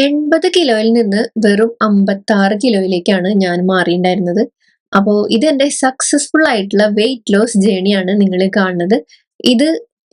80 കിലോയിൽ നിന്ന് വെറും 56 കിലോയിലേക്കാണ് ഞാൻ മാറിയിട്ടുണ്ടായിരുന്നത്. അപ്പോ ഇത് എന്റെ സക്സസ്ഫുൾ ആയിട്ടുള്ള വെയിറ്റ് ലോസ് ജേണിയാണ് നിങ്ങൾ കാണുന്നത്. ഇത്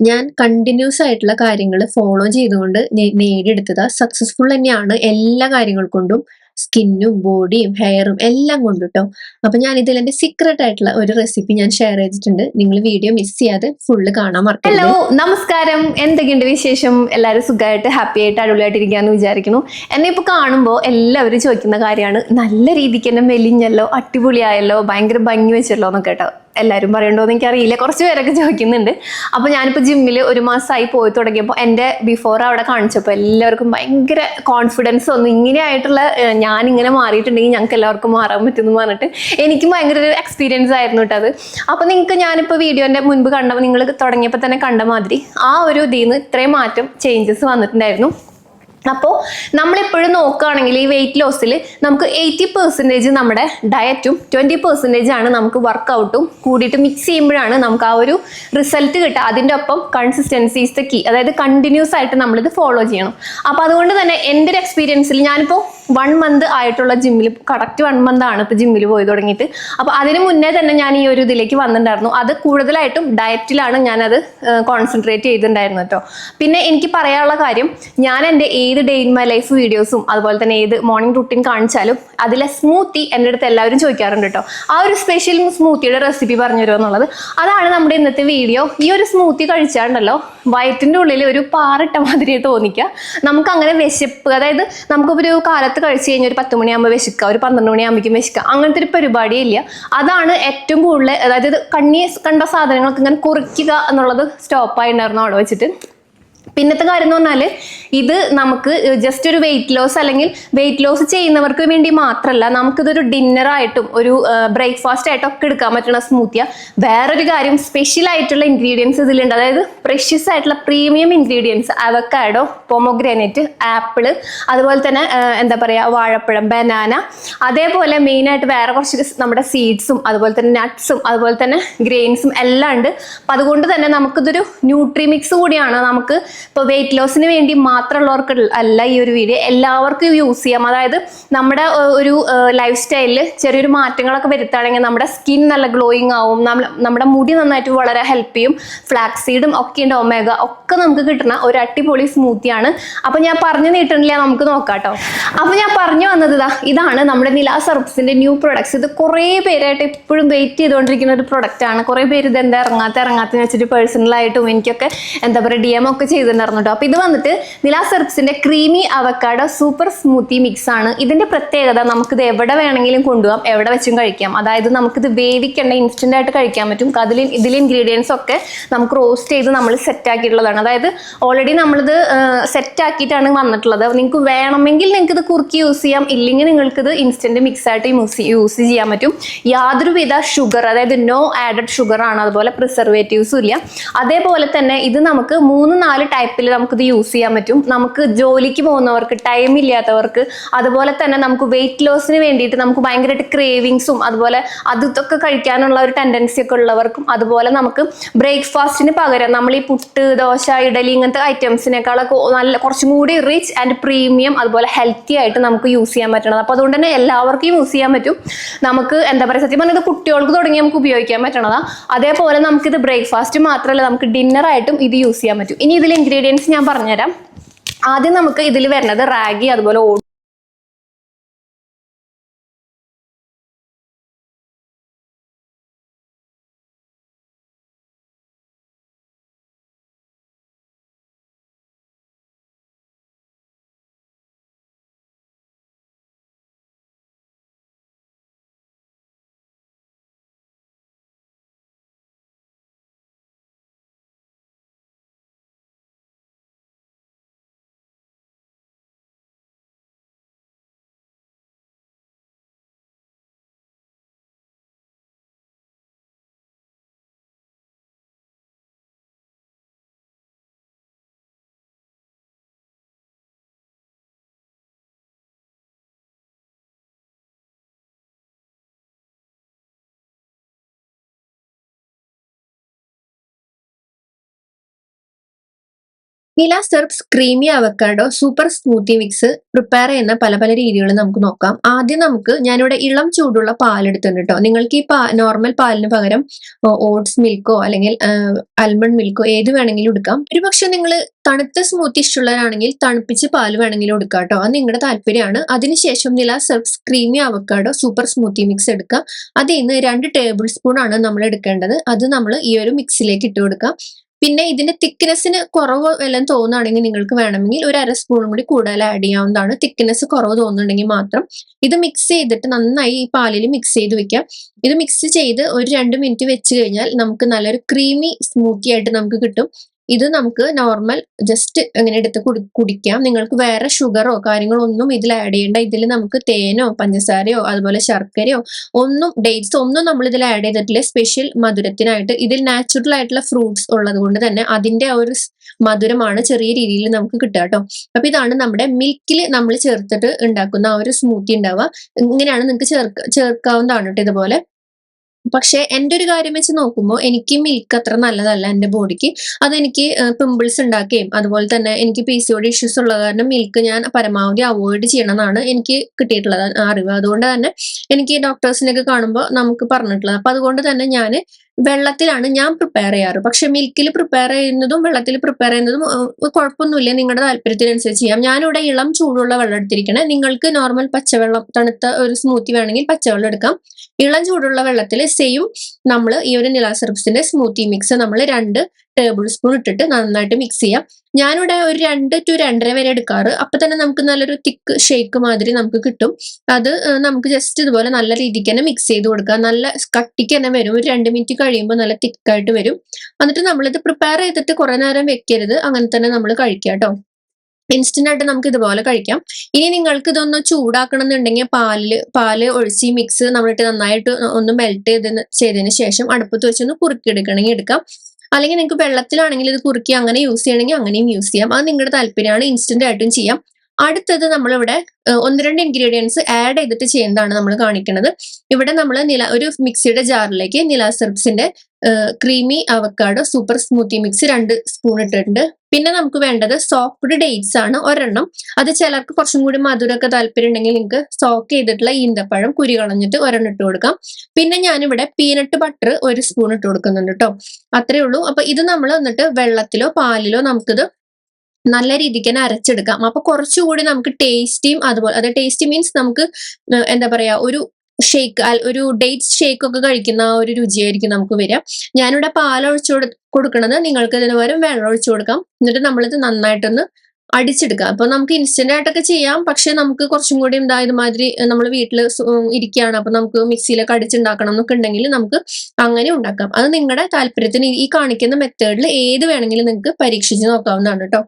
ഞാൻ കണ്ടിന്യൂസ് ആയിട്ടുള്ള കാര്യങ്ങൾ ഫോളോ ചെയ്തുകൊണ്ട് നേടിയെടുത്തതാ. സക്സസ്ഫുൾ തന്നെയാണ് എല്ലാ കാര്യങ്ങൾ കൊണ്ടും. സ്കിന്നും ബോഡിയും ഹെയറും എല്ലാം കൊണ്ടും ട്ടോ. അപ്പൊ ഞാൻ ഇതിൽ എന്റെ സീക്രട്ട് ആയിട്ടുള്ള ഒരു റെസിപ്പി ഞാൻ ഷെയർ ചെയ്തിട്ടുണ്ട്. നിങ്ങൾ വീഡിയോ മിസ് ചെയ്യാതെ ഫുള്ള് കാണാൻ മറക്കരുത്. ഹലോ നമസ്കാരം, എന്തൊക്കെയുണ്ട് വിശേഷം? എല്ലാവരും സുഖമായിട്ട് ഹാപ്പി ആയിട്ട് അടിപൊളിയായിട്ടിരിക്കാന്ന് വിചാരിക്കുന്നു. എന്നെ ഇപ്പോൾ കാണുമ്പോൾ എല്ലാവരും ചോദിക്കുന്ന കാര്യമാണ്, നല്ല രീതിക്ക് തന്നെ മെലിഞ്ഞല്ലോ, അടിപൊളിയായല്ലോ, ഭയങ്കര ഭംഗി വെച്ചല്ലോ എന്നൊക്കെ കേട്ടോ. എല്ലാവരും പറയണ്ടോന്ന് എനിക്കറിയില്ല, കുറച്ച് പേരൊക്കെ ചോദിക്കുന്നുണ്ട്. അപ്പോൾ ഞാനിപ്പോൾ ജിമ്മിൽ ഒരു മാസമായി പോയി തുടങ്ങിയപ്പോൾ എൻ്റെ ബിഫോർ അവിടെ കാണിച്ചപ്പോൾ എല്ലാവർക്കും ഭയങ്കര കോൺഫിഡൻസ് വന്നു. ഇങ്ങനെയായിട്ടുള്ള ഞാനിങ്ങനെ മാറിയിട്ടുണ്ടെങ്കിൽ ഞങ്ങൾക്ക് എല്ലാവർക്കും മാറാൻ പറ്റുമെന്ന് പറഞ്ഞിട്ട് എനിക്കും ഭയങ്കര ഒരു എക്സ്പീരിയൻസ് ആയിരുന്നു കേട്ടോ അത്. അപ്പോൾ നിങ്ങൾക്ക് ഞാനിപ്പോൾ വീഡിയോൻ്റെ മുൻപ് കണ്ടപ്പോൾ നിങ്ങൾ തുടങ്ങിയപ്പോൾ തന്നെ കണ്ട മാതിരി ആ ഒരു ഇതിൽ നിന്ന് ഇത്രയും മാറ്റം ചേഞ്ചസ് വന്നിട്ടുണ്ടായിരുന്നു. അപ്പോൾ നമ്മളെപ്പോഴും നോക്കുകയാണെങ്കിൽ ഈ വെയിറ്റ് ലോസിൽ നമുക്ക് 80% നമ്മുടെ ഡയറ്റും 20% ആണ് നമുക്ക് വർക്കൗട്ടും കൂടിയിട്ട് മിക്സ് ചെയ്യുമ്പോഴാണ് നമുക്ക് ആ ഒരു റിസൾട്ട് കിട്ടുക. അതിൻ്റെ ഒപ്പം കൺസിസ്റ്റൻസി ഈസ് ദ കീ, അതായത് കണ്ടിന്യൂസ് ആയിട്ട് നമ്മളിത് ഫോളോ ചെയ്യണം. അപ്പോൾ അതുകൊണ്ട് തന്നെ എൻ്റെ ഒരു എക്സ്പീരിയൻസിൽ ഞാനിപ്പോൾ 1 മന്ത് ആയിട്ടുള്ള ജിമ്മിൽ, കറക്റ്റ് 1 മന്ത് ആണ് ഇപ്പോൾ ജിമ്മിൽ പോയി തുടങ്ങിയിട്ട്. അപ്പോൾ അതിന് മുന്നേ തന്നെ ഞാൻ ഈ ഒരു ഇതിലേക്ക് വന്നിട്ടുണ്ടായിരുന്നു. അത് കൂടുതലായിട്ടും ഡയറ്റിലാണ് ഞാനത് കോൺസെൻട്രേറ്റ് ചെയ്തിട്ടുണ്ടായിരുന്നു കേട്ടോ. പിന്നെ എനിക്ക് പറയാനുള്ള കാര്യം, ഞാൻ എൻ്റെ ഏത് ഡേ ഇൻ മൈ ലൈഫ് വീഡിയോസും അതുപോലെ തന്നെ ഏത് മോർണിംഗ് റുട്ടീൻ കാണിച്ചാലും അതിലെ സ്മൂത്തി എൻ്റെ അടുത്ത് എല്ലാവരും ചോദിക്കാറുണ്ട് കേട്ടോ. ആ ഒരു സ്പെഷ്യൽ സ്മൂത്തിയുടെ റെസിപ്പി പറഞ്ഞു തരുമോ എന്നുള്ളത്. അതാണ് നമ്മുടെ ഇന്നത്തെ വീഡിയോ. ഈ ഒരു സ്മൂത്തി കഴിച്ചാണ്ടല്ലോ വയറ്റിൻ്റെ ഉള്ളിൽ ഒരു പാറിട്ട മാതിരി തോന്നിക്കുക. നമുക്ക് അങ്ങനെ വിശപ്പ്, അതായത് നമുക്കൊരു കാലത്ത് കഴിച്ച് കഴിഞ്ഞാൽ ഒരു 10 മണിയാകുമ്പോൾ വിശക്കുക, ഒരു 12 മണിയാകുമ്പോഴേക്കും വിശക്കുക, അങ്ങനത്തെ ഒരു പരിപാടിയില്ല. അതാണ് ഏറ്റവും കൂടുതൽ, അതായത് കണ്ട സാധനങ്ങൾക്ക് ഇങ്ങനെ കുറിക്കുക എന്നുള്ളത് സ്റ്റോപ്പായിട്ടുണ്ടായിരുന്നു അവിടെ വെച്ചിട്ട്. പിന്നത്തെ കാര്യം എന്ന് പറഞ്ഞാൽ ഇത് നമുക്ക് ജസ്റ്റ് ഒരു വെയിറ്റ് ലോസ് അല്ലെങ്കിൽ വെയിറ്റ് ലോസ് ചെയ്യുന്നവർക്ക് വേണ്ടി മാത്രമല്ല, നമുക്കിതൊരു ഡിന്നറായിട്ടും ഒരു ബ്രേക്ക്ഫാസ്റ്റ് ആയിട്ടും ഒക്കെ എടുക്കാൻ പറ്റുന്ന സ്മൂത്തിയാണ്. വേറൊരു കാര്യം, സ്പെഷ്യൽ ആയിട്ടുള്ള ഇൻഗ്രീഡിയൻസ് ഇതിലുണ്ട്. അതായത് പ്രഷ്യസ് ആയിട്ടുള്ള premium ingredients, avocado, pomegranate, apple, അതുപോലെ തന്നെ എന്താ പറയുക, വാഴപ്പഴം, ബനാന, അതേപോലെ മെയിനായിട്ട് വേറെ കുറച്ച് നമ്മുടെ സീഡ്സും അതുപോലെ തന്നെ നട്ട്സും അതുപോലെ തന്നെ ഗ്രെയിൻസും എല്ലാം ഉണ്ട്. അപ്പം അതുകൊണ്ട് തന്നെ നമുക്കിതൊരു ന്യൂട്രി മിക്സ് കൂടിയാണ്. നമുക്ക് ഇപ്പോൾ വെയിറ്റ് ലോസിന് വേണ്ടി മാത്രമുള്ളവർക്ക് അല്ല ഈ ഒരു വീഡിയോ, എല്ലാവർക്കും യൂസ് ചെയ്യാം. അതായത് നമ്മുടെ ഒരു ലൈഫ് സ്റ്റൈലിൽ ചെറിയൊരു മാറ്റങ്ങളൊക്കെ വരുത്തുകയാണെങ്കിൽ നമ്മുടെ സ്കിൻ നല്ല ഗ്ലോയിങ് ആവും, നമ്മുടെ മുടി നന്നായിട്ട് വളരെ ഹെൽപ്പ് ചെയ്യും. ഫ്ലാക്സ് സീഡും ഒക്കെ ഉണ്ട്, ഒമേഗ ഒക്കെ നമുക്ക് കിട്ടുന്ന ഒരു അടിപൊളി സ്മൂത്തിയാണ്. അപ്പം ഞാൻ പറഞ്ഞു നീട്ടണില്ല, നമുക്ക് നോക്കാം കേട്ടോ. അപ്പം ഞാൻ പറഞ്ഞു വന്നത് ഇതാണ് നമ്മുടെ നിലാസ് ഹെർബ്സിന്റെ ന്യൂ പ്രൊഡക്ട്സ്. ഇത് കുറേ പേരായിട്ട് എപ്പോഴും വെയിറ്റ് ചെയ്തുകൊണ്ടിരിക്കുന്ന ഒരു പ്രൊഡക്റ്റ് ആണ്. കുറേ പേര് ഇത് എന്താ ഇറങ്ങാത്തെന്ന് വെച്ചിട്ട് പേഴ്സണലായിട്ടും എനിക്കൊക്കെ എന്താ പറയുക DM ഒക്കെ ചെയ്തിട്ടുണ്ടായിരുന്നു കേട്ടോ. അപ്പോൾ ഇത് വന്നിട്ട് നിലാസ് ഹെർബ്സിന്റെ creamy avocado super smoothie mix ആണ്. ഇതിന്റെ പ്രത്യേകത, നമുക്കിത് എവിടെ വേണമെങ്കിലും കൊണ്ടുപോകാം, എവിടെ വെച്ചും കഴിക്കാം. അതായത് നമുക്കിത് വേവിക്കേണ്ട, ഇൻസ്റ്റന്റ് ആയിട്ട് കഴിക്കാൻ പറ്റും. ഇതിൽ ഇൻഗ്രീഡിയൻസ് ഒക്കെ നമുക്ക് റോസ്റ്റ് ചെയ്ത് നമ്മൾ സെറ്റ് ആക്കിയിട്ടുള്ളതാണ്. അതായത് ഓൾറെഡി നമ്മളിത് സെറ്റ് ആക്കിയിട്ടാണ് വന്നിട്ടുള്ളത്. നിങ്ങൾക്ക് വേണമെങ്കിൽ നിങ്ങൾക്ക് ഇത് കുറുക്കി യൂസ് ചെയ്യാം, ഇല്ലെങ്കിൽ നിങ്ങൾക്കിത് ഇൻസ്റ്റന്റ് മിക്സ് ആയിട്ട് യൂസ് ചെയ്യാൻ പറ്റും. യാതൊരുവിധ ഷുഗർ, അതായത് നോ ആഡഡ് ഷുഗർ ആണ്, അതുപോലെ പ്രിസർവേറ്റീവ്സും ഇല്ല. അതേപോലെ തന്നെ ഇത് നമുക്ക് 3-4 ടൈപ്പിൽ നമുക്കിത് യൂസ് ചെയ്യാൻ പറ്റും. നമുക്ക് ജോലിക്ക് പോകുന്നവർക്ക്, ടൈം ഇല്ലാത്തവർക്ക്, അതുപോലെ തന്നെ നമുക്ക് വെയിറ്റ് ലോസിന് വേണ്ടിയിട്ട് നമുക്ക് ഭയങ്കരമായിട്ട് ക്രേവിങ്സും അതുപോലെ അതൊക്കെ കഴിക്കാനുള്ള ഒരു ടെൻഡൻസി ഒക്കെ ഉള്ളവർക്കും, അതുപോലെ നമുക്ക് ബ്രേക്ക്ഫാസ്റ്റിന് പകരം നമ്മൾ ഈ പുട്ട്, ദോശ, ഇഡലി ഇങ്ങനത്തെ ഐറ്റംസിനേക്കാളൊക്കെ നല്ല കുറച്ചും കൂടി റിച്ച് ആൻഡ് പ്രീമിയം അതുപോലെ ഹെൽത്തി ആയിട്ട് നമുക്ക് യൂസ് ചെയ്യാൻ പറ്റണത്. അപ്പോൾ അതുകൊണ്ട് തന്നെ എല്ലാവർക്കും യൂസ് ചെയ്യാൻ പറ്റും. നമുക്ക് എന്താ പറയുക, സത്യം പറഞ്ഞാൽ ഇത് കുട്ടികൾക്ക് തുടങ്ങി നമുക്ക് ഉപയോഗിക്കാൻ പറ്റണതാണ്. അതേപോലെ നമുക്കിത് ബ്രേക്ക്ഫാസ്റ്റ് മാത്രമല്ല, നമുക്ക് ഡിന്നറായിട്ടും ഇത് യൂസ് ചെയ്യാൻ പറ്റും. ഇനി ഇതിൽ ഇൻഗ്രീഡിയൻസ് ഞാൻ പറഞ്ഞുതരാം. ആദ്യം നമുക്ക് ഇതിൽ വരുന്നത് റാഗി, അതുപോലെ Nila herbs creamy avocado super smoothie mix prepare ചെയ്യുന്ന പല പല രീതികൾ നമുക്ക് നോക്കാം. ആദ്യം ഞാനിവിടെ ഇളം ചൂടുള്ള പാൽ എടുത്തിട്ടുണ്ട് കേട്ടോ. നിങ്ങൾക്ക് ഈ നോർമൽ പാലിന് പകരം ഓട്സ് മിൽക്കോ അല്ലെങ്കിൽ ആൽമണ്ട് മിൽക്കോ ഏത് വേണമെങ്കിലും എടുക്കാം. ഒരുപക്ഷെ നിങ്ങൾ തണുത്ത സ്മൂത്തി ഇഷ്ടമുള്ളവരാണെങ്കിൽ തണുപ്പിച്ച് പാൽ വേണമെങ്കിലും എടുക്കാം കേട്ടോ. അത് നിങ്ങളുടെ താല്പര്യമാണ്. അതിനുശേഷം Nila herbs creamy avocado super smoothie mix എടുക്കുക. അതിൽ നിന്ന് 2 ടേബിൾ സ്പൂൺ ആണ് നമ്മൾ എടുക്കേണ്ടത്. അത് നമ്മൾ ഈ ഒരു മിക്സിലേക്ക് ഇട്ട് കൊടുക്കാം. പിന്നെ ഇതിന്റെ തിക്നെസ്സിന് കുറവ് എല്ലാം തോന്നുകയാണെങ്കിൽ നിങ്ങൾക്ക് വേണമെങ്കിൽ ഒരു 1/2 സ്പൂണും കൂടി കൂടുതൽ ആഡ് ചെയ്യാവുന്നതാണ്. തിക്നെസ് കുറവ് തോന്നുന്നുണ്ടെങ്കിൽ മാത്രം. ഇത് മിക്സ് ചെയ്തിട്ട് നന്നായി ഈ പാലിൽ മിക്സ് ചെയ്ത് വെക്കാം. ഇത് മിക്സ് ചെയ്ത് ഒരു 2 മിനിറ്റ് വെച്ച് കഴിഞ്ഞാൽ നമുക്ക് നല്ലൊരു ക്രീമി സ്മൂത്തി ആയിട്ട് നമുക്ക് കിട്ടും. ഇത് നമുക്ക് നോർമൽ ജസ്റ്റ് ഇങ്ങനെ എടുത്ത് കുടിക്കാം. നിങ്ങൾക്ക് വേറെ ഷുഗറോ കാര്യങ്ങളോ ഒന്നും ഇതിൽ ആഡ് ചെയ്യേണ്ട. ഇതിൽ നമുക്ക് തേനോ പഞ്ചസാരയോ അതുപോലെ ശർക്കരയോ ഡേറ്റ്സ് ഒന്നും നമ്മൾ ഇതിൽ ആഡ് ചെയ്തിട്ടില്ല. സ്പെഷ്യൽ മധുരത്തിനായിട്ട് ഇതിൽ നാച്ചുറൽ ആയിട്ടുള്ള ഫ്രൂട്ട്സ് ഉള്ളത് കൊണ്ട് തന്നെ അതിന്റെ ആ ഒരു മധുരമാണ് ചെറിയ രീതിയിൽ നമുക്ക് കിട്ടുക കേട്ടോ. അപ്പൊ ഇതാണ് നമ്മുടെ മിൽക്കിൽ നമ്മൾ ചേർത്തിട്ട് ഉണ്ടാക്കുന്ന ആ ഒരു സ്മൂത്തി ഉണ്ടാവുക. ഇങ്ങനെയാണ് നിങ്ങൾക്ക് ചേർക്കാവുന്നതാണ് കേട്ടോ ഇതുപോലെ. പക്ഷെ എൻ്റെ ഒരു കാര്യം വെച്ച് നോക്കുമ്പോൾ എനിക്ക് മിൽക്ക് അത്ര നല്ലതല്ല എൻ്റെ ബോഡിക്ക്. അതെനിക്ക് പിമ്പിൾസ് ഉണ്ടാക്കുകയും അതുപോലെ തന്നെ എനിക്ക് PCOD ഇഷ്യൂസ് ഉള്ള കാരണം മിൽക്ക് ഞാൻ പരമാവധി അവോയ്ഡ് ചെയ്യണമെന്നാണ് എനിക്ക് കിട്ടിയിട്ടുള്ളത് അറിവ്. അതുകൊണ്ട് തന്നെ എനിക്ക് ഡോക്ടേഴ്സിനൊക്കെ കാണുമ്പോൾ നമുക്ക് പറഞ്ഞിട്ടുള്ളത്. അപ്പൊ അതുകൊണ്ട് തന്നെ ഞാൻ വെള്ളത്തിലാണ് ഞാൻ പ്രിപ്പയർ ചെയ്യാറ്. പക്ഷെ മിൽക്കിൽ പ്രിപ്പയർ ചെയ്യുന്നതും വെള്ളത്തിൽ പ്രിപ്പയർ ചെയ്യുന്നതും കുഴപ്പമൊന്നുമില്ല, നിങ്ങളുടെ താല്പര്യത്തിനനുസരിച്ച് ചെയ്യാം. ഞാനിവിടെ ഇളം ചൂടുള്ള വെള്ളം എടുത്തിരിക്കണേ. നിങ്ങൾക്ക് നോർമൽ പച്ചവെള്ളം തണുത്ത ഒരു സ്മൂത്തി വേണമെങ്കിൽ പച്ചവെള്ളം എടുക്കാം. ഇളം ചൂടുള്ള വെള്ളത്തിൽ സെയിം നമ്മൾ ഈ ഒരു നില സെർബ്സിന്റെ സ്മൂത്തി മിക്സ് നമ്മൾ 2 ടേബിൾ സ്പൂൺ ഇട്ടിട്ട് നന്നായിട്ട് മിക്സ് ചെയ്യാം. ഞാനിവിടെ ഒരു 2 to 2.5 വരെ എടുക്കാറ്. അപ്പൊ തന്നെ നമുക്ക് നല്ലൊരു തിക്ക് ഷേക്ക് മാതിരി നമുക്ക് കിട്ടും. അത് നമുക്ക് ജസ്റ്റ് ഇതുപോലെ നല്ല രീതിക്ക് തന്നെ മിക്സ് ചെയ്ത് കൊടുക്കാം. നല്ല കട്ടിക്ക് തന്നെ വരും. ഒരു 2 മിനിറ്റ് കഴിയുമ്പോൾ നല്ല തിക്കായിട്ട് വരും. എന്നിട്ട് നമ്മളിത് പ്രിപ്പയർ ചെയ്തിട്ട് കുറെ നേരം വെക്കരുത്. അങ്ങനെ തന്നെ നമ്മൾ കഴിക്കാം കേട്ടോ. ഇൻസ്റ്റന്റ് ആയിട്ട് നമുക്ക് ഇതുപോലെ കഴിക്കാം. ഇനി നിങ്ങൾക്ക് ഇതൊന്ന് ചൂടാക്കണം എന്നുണ്ടെങ്കിൽ പാല് ഒഴിച്ച് ഈ മിക്സ് നമ്മളിട്ട് നന്നായിട്ട് ഒന്ന് മെൽറ്റ് ചെയ്തതിന് ശേഷം അടുപ്പത്ത് വെച്ചൊന്ന് കുറുക്കിയെടുക്കണമെങ്കിൽ എടുക്കാം. അല്ലെങ്കിൽ നിങ്ങൾക്ക് വെള്ളത്തിലാണെങ്കിൽ ഇത് കുറുക്കി അങ്ങനെ യൂസ് ചെയ്യണമെങ്കിൽ അങ്ങനെയും യൂസ് ചെയ്യാം. അത് നിങ്ങളുടെ താല്പര്യമാണ്. ഇൻസ്റ്റന്റ് ആയിട്ടും ചെയ്യാം. അടുത്തത് നമ്മളിവിടെ 1-2 ഇൻഗ്രീഡിയൻസ് ആഡ് ചെയ്തിട്ട് ചെയ്യുന്നതാണ് നമ്മൾ കാണിക്കുന്നത്. ഇവിടെ നമ്മൾ ഒരു മിക്സിയുടെ ജാറിലേക്ക് നില സെർബ്സിന്റെ creamy avocado super smoothie mix 2 spoon ഇട്ടിട്ടുണ്ട്. പിന്നെ നമുക്ക് വേണ്ടത് സോക്ക്ഡ് ഡേറ്റ്സ് ആണ് 1 അത് ചിലർക്ക് കുറച്ചും കൂടി മധുരമൊക്കെ താല്പര്യം ഉണ്ടെങ്കിൽ നിങ്ങൾക്ക് സോക്ക് ചെയ്തിട്ടുള്ള ഈന്തപ്പഴം കുരി കളഞ്ഞിട്ട് 1 ഇട്ട് കൊടുക്കാം. പിന്നെ ഞാനിവിടെ പീനട്ട് ബട്ടർ 1 സ്പൂൺ ഇട്ട് കൊടുക്കുന്നുണ്ട് കേട്ടോ. അത്രേ ഉള്ളൂ. അപ്പൊ ഇത് നമ്മൾ എന്നിട്ട് വെള്ളത്തിലോ പാലിലോ നമുക്കിത് നല്ല രീതിക്ക് തന്നെ അരച്ചെടുക്കാം. അപ്പൊ കുറച്ചുകൂടി നമുക്ക് ടേസ്റ്റിയും അതുപോലെ അത് ടേസ്റ്റി മീൻസ് നമുക്ക് എന്താ പറയാ ഒരു ഒരു ഡേറ്റ്സ് ഷേക്ക് ഒക്കെ കഴിക്കുന്ന ആ ഒരു രുചിയായിരിക്കും നമുക്ക് വരിക. ഞാനിവിടെ പാൽ ഒഴിച്ചു കൊടുക്കണത് നിങ്ങൾക്ക് ഇതിന് പകരം വെള്ളം ഒഴിച്ചു കൊടുക്കാം. എന്നിട്ട് നമ്മളിത് നന്നായിട്ടൊന്ന് അടിച്ചെടുക്കാം. അപ്പൊ നമുക്ക് ഇൻസ്റ്റന്റ് ആയിട്ടൊക്കെ ചെയ്യാം. പക്ഷെ നമുക്ക് കുറച്ചും കൂടി ഇതുമാതിരി നമ്മൾ വീട്ടിൽ ഇരിക്കുകയാണ്, അപ്പൊ നമുക്ക് മിക്സിയിലൊക്കെ അടിച്ചുണ്ടാക്കണം എന്നൊക്കെ ഉണ്ടെങ്കിൽ നമുക്ക് അങ്ങനെ ഉണ്ടാക്കാം. അത് നിങ്ങളുടെ താല്പര്യത്തിന് ഈ കാണിക്കുന്ന മെത്തേഡിൽ ഏത് വേണമെങ്കിലും നിങ്ങൾക്ക് പരീക്ഷിച്ച് നോക്കാവുന്നതാണ് കേട്ടോ.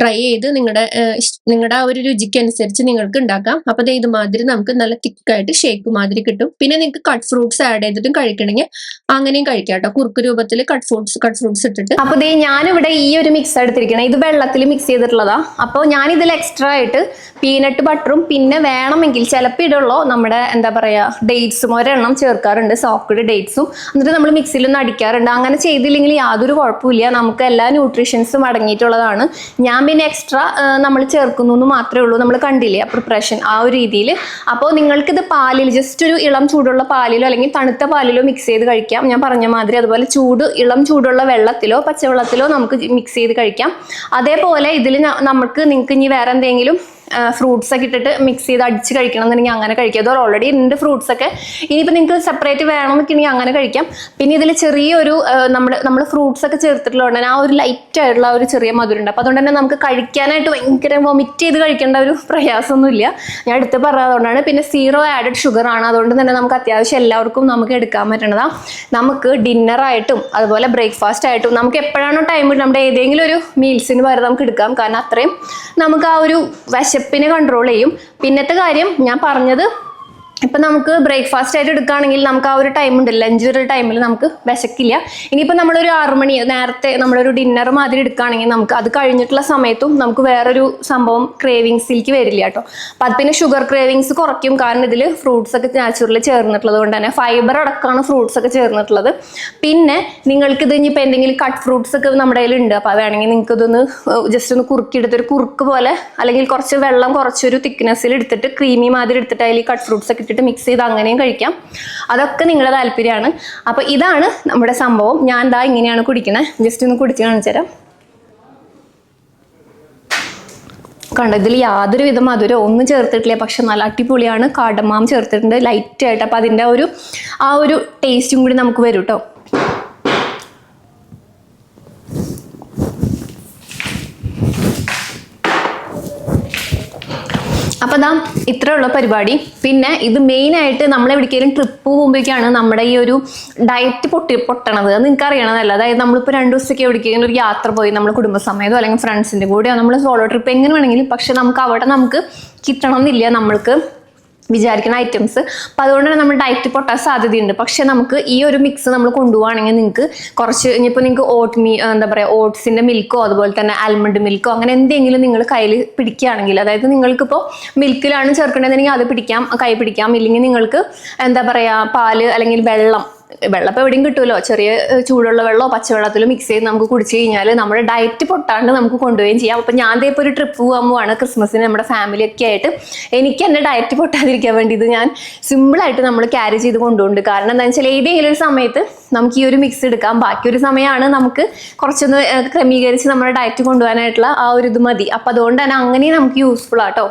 ട്രൈ ചെയ്ത് നിങ്ങളുടെ ആ ഒരു രുചിക്ക് അനുസരിച്ച് നിങ്ങൾക്ക് ഉണ്ടാക്കാം. അപ്പൊ ഇതുമാതിരി നമുക്ക് നല്ല തിക്കായിട്ട് ഷേക്ക് മാതിരി കിട്ടും. പിന്നെ നിങ്ങൾക്ക് കട്ട് ഫ്രൂട്ട്സ് ആഡ് ചെയ്തിട്ടും കഴിക്കണമെങ്കിൽ അങ്ങനെയും കഴിക്കാം കേട്ടോ. കുറുക്ക് രൂപത്തിൽ കട്ട് ഫ്രൂട്ട്സ് ഇട്ടിട്ട്. അപ്പൊ ഞാനിവിടെ ഈ ഒരു മിക്സ് എടുത്തിരിക്കണം. ഇത് വെള്ളത്തിൽ മിക്സ് ചെയ്തിട്ടുള്ളതാ. അപ്പോൾ ഞാൻ ഇതിൽ എക്സ്ട്രാ ആയിട്ട് പീനട്ട് ബട്ടറും പിന്നെ വേണമെങ്കിൽ ചിലപ്പോൾ ഇടുള്ളൂ നമ്മുടെ എന്താ പറയാ ഡേറ്റ്സും 1 ചേർക്കാറുണ്ട്, സോക്ക്ഡ് ഡേറ്റ്സും. എന്നിട്ട് നമ്മൾ മിക്സിയിലൊന്ന് അടിക്കാറുണ്ട്. അങ്ങനെ ചെയ്തില്ലെങ്കിൽ യാതൊരു കുഴപ്പമില്ല. നമുക്ക് എല്ലാ ന്യൂട്രീഷൻസും അടങ്ങിയിട്ടുള്ളതാണ്. ഞാൻ പിന്നെ എക്സ്ട്രാ നമ്മൾ ചേർക്കുന്നു എന്ന് മാത്രമേ ഉള്ളൂ. നമ്മൾ കണ്ടില്ലേ പ്രിപ്പറേഷൻ ആ ഒരു രീതിയിൽ. അപ്പോൾ നിങ്ങൾക്കിത് പാലിൽ ജസ്റ്റ് ഒരു ഇളം ചൂടുള്ള പാലിലോ അല്ലെങ്കിൽ തണുത്ത പാലിലോ മിക്സ് ചെയ്ത് കഴിക്കാം. ഞാൻ പറഞ്ഞ മാതിരി അതുപോലെ ഇളം ചൂടുള്ള വെള്ളത്തിലോ പച്ചവെള്ളത്തിലോ നമുക്ക് മിക്സ് ചെയ്ത് കഴിക്കാം. അതേപോലെ ഇതിൽ നിങ്ങൾക്ക് ഇനി വേറെ എന്തെങ്കിലും ഫ്രൂട്ട്സ് ഒക്കെ ഇട്ടിട്ട് മിക്സ് ചെയ്ത് അടിച്ച് കഴിക്കണം എന്നുണ്ടെങ്കിൽ അങ്ങനെ കഴിക്കാം. അതോ ഓൾറെഡി ഉണ്ട് ഫ്രൂട്ട്സ് ഒക്കെ. ഇനിയിപ്പോൾ നിങ്ങൾക്ക് സെപ്പറേറ്റ് വേണമെന്നൊക്കെയാണെങ്കിൽ അങ്ങനെ കഴിക്കാം. പിന്നെ ഇതിൽ ചെറിയൊരു നമ്മൾ ഫ്രൂട്ട്സ് ഒക്കെ ചേർത്തിട്ടുള്ളതുകൊണ്ട് ആ ഒരു ലൈറ്റ് ആയിട്ടുള്ള ഒരു ചെറിയ മധുരം ഉണ്ട്. അപ്പോൾ അതുകൊണ്ട് തന്നെ നമുക്ക് കഴിക്കാനായിട്ട് ഭയങ്കര വൊമിറ്റ് ചെയ്ത് കഴിക്കേണ്ട ഒരു പ്രയാസമൊന്നുമില്ല. ഞാൻ എടുത്ത് പറഞ്ഞതുകൊണ്ടാണ്. പിന്നെ 0 ആഡഡ് ഷുഗർ ആണ്. അതുകൊണ്ട് തന്നെ നമുക്ക് അത്യാവശ്യം എല്ലാവർക്കും നമുക്ക് എടുക്കാൻ പറ്റണതാണ്. നമുക്ക് ഡിന്നറായിട്ടും അതുപോലെ ബ്രേക്ക്ഫാസ്റ്റ് ആയിട്ടും നമുക്ക് എപ്പോഴാണോ ടൈം നമ്മുടെ ഏതെങ്കിലും ഒരു മീൽസിന് പകരം നമുക്ക് എടുക്കാം. കാരണം അത്രയും നമുക്ക് ആ ഒരു വിശപ്പിനെ കൺട്രോൾ ചെയ്യും. പിന്നത്തെ കാര്യം ഞാൻ പറഞ്ഞത് ഇപ്പം നമുക്ക് ബ്രേക്ക്ഫാസ്റ്റ് ആയിട്ട് എടുക്കുകയാണെങ്കിൽ നമുക്ക് ആ ഒരു ടൈം ഉണ്ട്, ലഞ്ച് ഒരു ടൈമിൽ നമുക്ക് വിശക്കില്ല. ഇനിയിപ്പോൾ നമ്മളൊരു 6 മണി നേരത്തെ നമ്മളൊരു ഡിന്നർ മാതിരി എടുക്കുകയാണെങ്കിൽ നമുക്ക് അത് കഴിഞ്ഞിട്ടുള്ള സമയത്തും നമുക്ക് വേറൊരു സംഭവം ക്രേവിങ്സിലേക്ക് വരില്ല കേട്ടോ. അപ്പം അത് പിന്നെ ഷുഗർ ക്രേവിങ്സ് കുറയ്ക്കും, കാരണം ഇതിൽ ഫ്രൂട്ട്സ് ഒക്കെ നാച്ചുറലി ചേർന്നിട്ടുള്ളത് കൊണ്ട് തന്നെ ഫൈബർ അടക്കമാണ് ഫ്രൂട്ട്സ് ഒക്കെ ചേർന്നിട്ടുള്ളത്. പിന്നെ നിങ്ങൾക്കിത് ഇനിയിപ്പോൾ എന്തെങ്കിലും കട്ട് ഫ്രൂട്ട്സ് ഒക്കെ നമ്മുടെ കയ്യിലുണ്ട്, അപ്പോൾ വേണമെങ്കിൽ നിങ്ങൾക്ക് ഇതൊന്ന് ജസ്റ്റ് ഒന്ന് കുറുക്കിയെടുത്തൊരു കുറുക്ക് പോലെ അല്ലെങ്കിൽ കുറച്ച് വെള്ളം കുറച്ചൊരു തിക്നെസ്സിൽ എടുത്തിട്ട് ക്രീമി മാതിരി എടുത്തിട്ട് അതിൽ കട്ട് ഫ്രൂട്ട്സ് ഒക്കെ ഇട്ടിട്ട് മിക്സ് ചെയ്ത് അങ്ങനെയും കഴിക്കാം. അതൊക്കെ നിങ്ങളുടെ താല്പര്യമാണ്. അപ്പോൾ ഇതാണ് നമ്മുടെ സംഭവം. ഞാൻ ദാ ഇങ്ങനെയാണ് കുടിക്കണേ. ജസ്റ്റ് ഒന്ന് കുടിച്ച് കാണിച്ചു തരാം. കണ്ടോ, ഇതിൽ യാതൊരു വിധ മധുരം ഒന്നും ചേർത്തിട്ടില്ല, പക്ഷെ നല്ല അടിപൊളിയാണ്. കാടമാം ചേർത്തിട്ടുണ്ട് ലൈറ്റായിട്ട്. അപ്പോൾ അതിൻ്റെ ആ ഒരു ടേസ്റ്റും കൂടി നമുക്ക് വരും കേട്ടോ. അപ്പോൾ ദാ ഇത്രയുള്ള പരിപാടി. പിന്നെ ഇത് മെയിനായിട്ട് നമ്മൾ എവിടേക്കെങ്കിലും ട്രിപ്പ് പോകുമ്പോഴേക്കാണ് നമ്മുടെ ഈ ഒരു ഡയറ്റ് പൊട്ടണത്. അത് നിങ്ങൾക്ക് അറിയണതല്ല. അതായത് നമ്മളിപ്പോൾ 2 ദിവസത്തേക്ക് എവിടേക്കെങ്കിലും ഒരു യാത്ര പോയി, നമ്മൾ കുടുംബസമേതോ അല്ലെങ്കിൽ ഫ്രണ്ട്സിൻ്റെ കൂടെയോ നമ്മൾ സോളോ ട്രിപ്പ് എങ്ങനെ വേണമെങ്കിലും, പക്ഷെ നമുക്ക് അവിടെ നമുക്ക് കിട്ടണം എന്നില്ല നമ്മൾക്ക് വിചാരിക്കുന്ന ഐറ്റംസ്. അപ്പോൾ അതുകൊണ്ട് തന്നെ നമ്മൾ ഡയറ്റ് പൊട്ടാൻ സാധ്യതയുണ്ട്. പക്ഷെ നമുക്ക് ഈ ഒരു മിക്സ് നമ്മൾ കൊണ്ടുപോകുകയാണെങ്കിൽ നിങ്ങൾക്ക് കുറച്ച് ഇനിയിപ്പോൾ നിങ്ങൾക്ക് എന്താ പറയുക ഓട്സിൻ്റെ മിൽക്കോ അതുപോലെ തന്നെ ആൽമണ്ട് മിൽക്കോ അങ്ങനെ എന്തെങ്കിലും നിങ്ങൾ കയ്യിൽ പിടിക്കുകയാണെങ്കിൽ, അതായത് നിങ്ങൾക്കിപ്പോൾ മിൽക്കിലാണ് ചേർക്കേണ്ടതെങ്കിൽ അത് കൈ പിടിക്കാം. ഇല്ലെങ്കിൽ നിങ്ങൾക്ക് എന്താ പറയുക പാല് അല്ലെങ്കിൽ വെള്ളം ഇപ്പോൾ എവിടെയും കിട്ടുമല്ലോ, ചെറിയ ചൂടുള്ള വെള്ളമോ പച്ചവെള്ളത്തിലോ മിക്സ് ചെയ്ത് നമുക്ക് കുടിച്ചു കഴിഞ്ഞാൽ നമ്മുടെ ഡയറ്റ് പൊട്ടാണ്ട് നമുക്ക് കൊണ്ടുപോവുകയും ചെയ്യാം. അപ്പോൾ ഞാൻ ഇപ്പോൾ ഒരു ട്രിപ്പ് പോകാൻ പോവാണ് ക്രിസ്മസിന് നമ്മുടെ ഫാമിലിയൊക്കെ ആയിട്ട്. എനിക്ക് എൻ്റെ ഡയറ്റ് പൊട്ടാതിരിക്കാൻ വേണ്ടി ഇത് ഞാൻ സിമ്പിളായിട്ട് നമ്മൾ ക്യാരി ചെയ്ത് കൊണ്ടുപോകുന്നുണ്ട്. കാരണം എന്താണെന്ന് വെച്ചാൽ ഏതെങ്കിലും ഒരു സമയത്ത് നമുക്ക് ഈ ഒരു മിക്സ് എടുക്കാം, ബാക്കിയൊരു സമയമാണ് നമുക്ക് കുറച്ചൊന്ന് ക്രമീകരിച്ച് നമ്മുടെ ഡയറ്റ് കൊണ്ടുപോകാനായിട്ടുള്ള ആ ഒരു ഇത് മതി. അപ്പോൾ അതുകൊണ്ട് തന്നെ അങ്ങനെ നമുക്ക് യൂസ്ഫുൾ ആട്ടോ.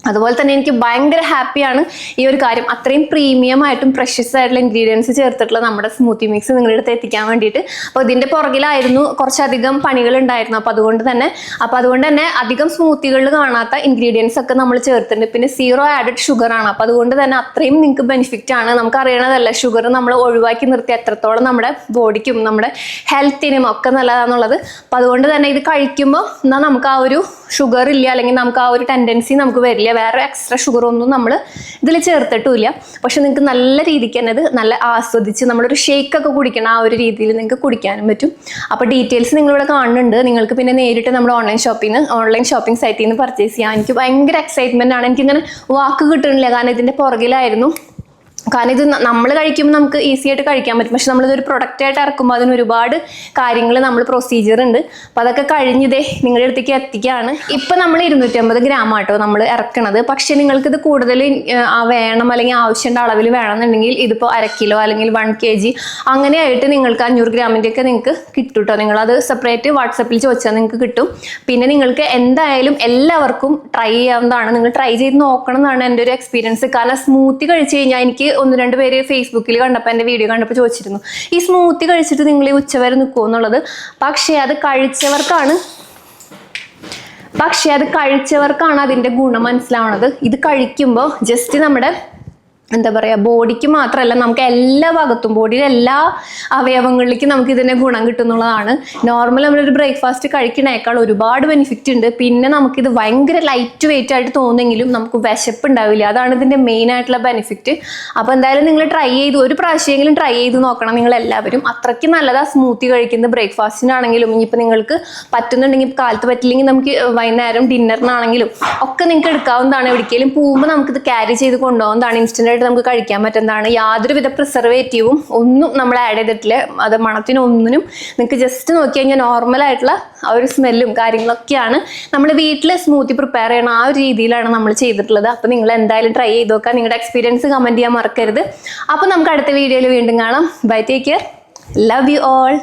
അതുപോലെ തന്നെ എനിക്ക് ഭയങ്കര ഹാപ്പിയാണ് ഈ ഒരു കാര്യം. അത്രയും പ്രീമിയം ആയിട്ടും പ്രഷ്യസ് ആയിട്ടുള്ള ഇൻഗ്രീഡിയൻസ് ചേർത്തിട്ടുള്ള നമ്മുടെ സ്മൂത്തി മിക്സ് നിങ്ങളുടെ അടുത്ത് എത്തിക്കാൻ വേണ്ടിയിട്ട്. അപ്പോൾ ഇതിൻ്റെ പുറകിലായിരുന്നു കുറച്ചധികം പണികളുണ്ടായിരുന്നു. അപ്പോൾ അതുകൊണ്ട് തന്നെ അധികം സ്മൂത്തികളിൽ കാണാത്ത ഇൻഗ്രീഡിയൻസ് ഒക്കെ നമ്മൾ ചേർത്തിട്ടുണ്ട്. പിന്നെ 0 ആഡഡ് ഷുഗർ ആണ്. അപ്പോൾ അതുകൊണ്ട് തന്നെ അത്രയും നിങ്ങൾക്ക് ബെനിഫിറ്റ് ആണ്. നമുക്ക് അറിയണതല്ല ഷുഗർ നമ്മൾ ഒഴിവാക്കി നിർത്തി എത്രത്തോളം നമ്മുടെ ബോഡിക്കും നമ്മുടെ ഹെൽത്തിനും ഒക്കെ നല്ലതാണെന്നുള്ളത്. അപ്പോൾ അതുകൊണ്ട് തന്നെ ഇത് കഴിക്കുമ്പോൾ എന്നാൽ നമുക്ക് ആ ഒരു ഷുഗർ ഇല്ല, അല്ലെങ്കിൽ നമുക്ക് ആ ഒരു ടെൻഡൻസി നമുക്ക് വരില്ല. വേറെ എക്സ്ട്രാ ഷുഗർ ഒന്നും നമ്മൾ ഇതിൽ ചേർത്തിട്ടില്ല. പക്ഷെ നിങ്ങൾക്ക് നല്ല രീതിക്ക് തന്നെ ഇത് നല്ല ആസ്വദിച്ച് നമ്മളൊരു ഷേക്കൊക്കെ കുടിക്കണം ആ ഒരു രീതിയിൽ നിങ്ങൾക്ക് കുടിക്കാനും പറ്റും. അപ്പോൾ ഡീറ്റെയിൽസ് നിങ്ങളിവിടെ കാണുന്നുണ്ട്. നിങ്ങൾക്ക് പിന്നെ നേരിട്ട് നമ്മുടെ ഓൺലൈൻ ഷോപ്പിംഗ് സൈറ്റിൽ നിന്ന് പർച്ചേസ് ചെയ്യാം. എനിക്ക് ഭയങ്കര എക്സൈറ്റ്മെൻ്റ് ആണ്. എനിക്കിങ്ങനെ വാക്ക് കിട്ടണില്ല, കാരണം ഇതിൻ്റെ പുറകിലായിരുന്നു. കാരണം ഇത് നമ്മൾ കഴിക്കുമ്പോൾ നമുക്ക് ഈസി ആയിട്ട് കഴിക്കാൻ പറ്റും. പക്ഷെ നമ്മളിതൊരു പ്രൊഡക്റ്റായിട്ട് ഇറക്കുമ്പോൾ അതിന് ഒരുപാട് കാര്യങ്ങൾ നമ്മൾ പ്രൊസീജിയർ ഉണ്ട്. അപ്പോൾ അതൊക്കെ കഴിഞ്ഞതേ നിങ്ങളുടെ അടുത്തേക്ക് എത്തിക്കുകയാണ്. ഇപ്പം നമ്മൾ 250 ഗ്രാം ആട്ടോ നമ്മൾ ഇറക്കണത്. പക്ഷെ നിങ്ങൾക്കിത് കൂടുതൽ വേണം അല്ലെങ്കിൽ ആവശ്യമുള്ള അളവിൽ വേണമെന്നുണ്ടെങ്കിൽ ഇതിപ്പോൾ 1/2 കിലോ അല്ലെങ്കിൽ 1 kg അങ്ങനെയായിട്ട് നിങ്ങൾക്ക് 500 ഗ്രാമിൻ്റെയൊക്കെ നിങ്ങൾക്ക് കിട്ടും കേട്ടോ. നിങ്ങളത് സെപ്പറേറ്റ് വാട്സപ്പിൽ ചോദിച്ചാൽ നിങ്ങൾക്ക് കിട്ടും. പിന്നെ നിങ്ങൾക്ക് എന്തായാലും എല്ലാവർക്കും ട്രൈ ചെയ്യാവുന്നതാണ്. നിങ്ങൾ ട്രൈ ചെയ്ത് നോക്കണം എന്നാണ് എൻ്റെ ഒരു എക്സ്പീരിയൻസ്. കാരണം സ്മൂത്തി കഴിച്ച് കഴിഞ്ഞാൽ എനിക്ക് 1-2 പേര് ഫേസ്ബുക്കിൽ കണ്ടപ്പോൾ എൻ്റെ വീഡിയോ കണ്ടപ്പോൾ ചോദിച്ചിരുന്നു, ഈ സ്മൂത്തി കഴിച്ചിട്ട് നിങ്ങൾ ഈ ഉച്ചവരെ നിൽക്കുമോ എന്നുള്ളത്. പക്ഷേ അത് കഴിച്ചവർക്കാണ് അതിൻ്റെ ഗുണം മനസ്സിലാവണത്. ഇത് കഴിക്കുമ്പോൾ ജസ്റ്റ് നമ്മുടെ എന്താ പറയുക ബോഡിക്ക് മാത്രമല്ല നമുക്ക് എല്ലാ ഭാഗത്തും ബോഡിയിലെ എല്ലാ അവയവങ്ങളിലേക്കും നമുക്ക് ഇതിൻ്റെ ഗുണം കിട്ടുന്നുള്ളതാണ്. നോർമൽ നമ്മളൊരു ബ്രേക്ക്ഫാസ്റ്റ് കഴിക്കണേക്കാൾ ഒരുപാട് ബെനിഫിറ്റ് ഉണ്ട്. പിന്നെ നമുക്കിത് ഭയങ്കര ലൈറ്റ് വെയിറ്റ് ആയിട്ട് തോന്നുമെങ്കിലും നമുക്ക് വിശപ്പ് ഉണ്ടാവില്ല. അതാണ് ഇതിൻ്റെ മെയിൻ ആയിട്ടുള്ള ബെനിഫിറ്റ്. അപ്പോൾ എന്തായാലും നിങ്ങൾ ഒരു പ്രാവശ്യമെങ്കിലും ട്രൈ ചെയ്ത് നോക്കണം നിങ്ങൾ എല്ലാവരും. അത്രയ്ക്ക് നല്ലതാണ് സ്മൂത്തി കഴിക്കുന്നത്. ബ്രേക്ക്ഫാസ്റ്റിനാണെങ്കിലും ഇനിയിപ്പോൾ നിങ്ങൾക്ക് പറ്റുന്നുണ്ടെങ്കിൽ കാലത്ത് പറ്റില്ലെങ്കിൽ നമുക്ക് വൈകുന്നേരം ഡിന്നറിനാണെങ്കിലും ഒക്കെ നിങ്ങൾക്ക് എടുക്കാവുന്നതാണ്. എവിടേക്കെങ്കിലും പോകുമ്പോൾ നമുക്കിത് ക്യാരി ചെയ്ത് കൊണ്ടുപോകുന്നതാണ്. ഇൻസ്റ്റൻ്റ് നമുക്ക് കഴിക്കാൻ പറ്റുന്നതാണ്. യാതൊരുവിധ പ്രിസർവേറ്റീവും ഒന്നും നമ്മൾ ആഡ് ചെയ്തിട്ടില്ല. അത് മണത്തിനൊന്നിനും നിങ്ങൾക്ക് ജസ്റ്റ് നോക്കി കഴിഞ്ഞാൽ നോർമലായിട്ടുള്ള ആ ഒരു സ്മെല്ലും കാര്യങ്ങളൊക്കെയാണ്. നമ്മൾ വീട്ടിൽ സ്മൂത്തി പ്രിപ്പയർ ചെയ്യണം ആ ഒരു രീതിയിലാണ് നമ്മൾ ചെയ്തിട്ടുള്ളത്. അപ്പോൾ നിങ്ങൾ എന്തായാലും ട്രൈ ചെയ്ത് നോക്കുക. നിങ്ങളുടെ എക്സ്പീരിയൻസ് കമൻറ്റ് ചെയ്യാൻ മറക്കരുത്. അപ്പോൾ നമുക്ക് അടുത്ത വീഡിയോയിൽ വീണ്ടും കാണാം. Bye, take care, love you all.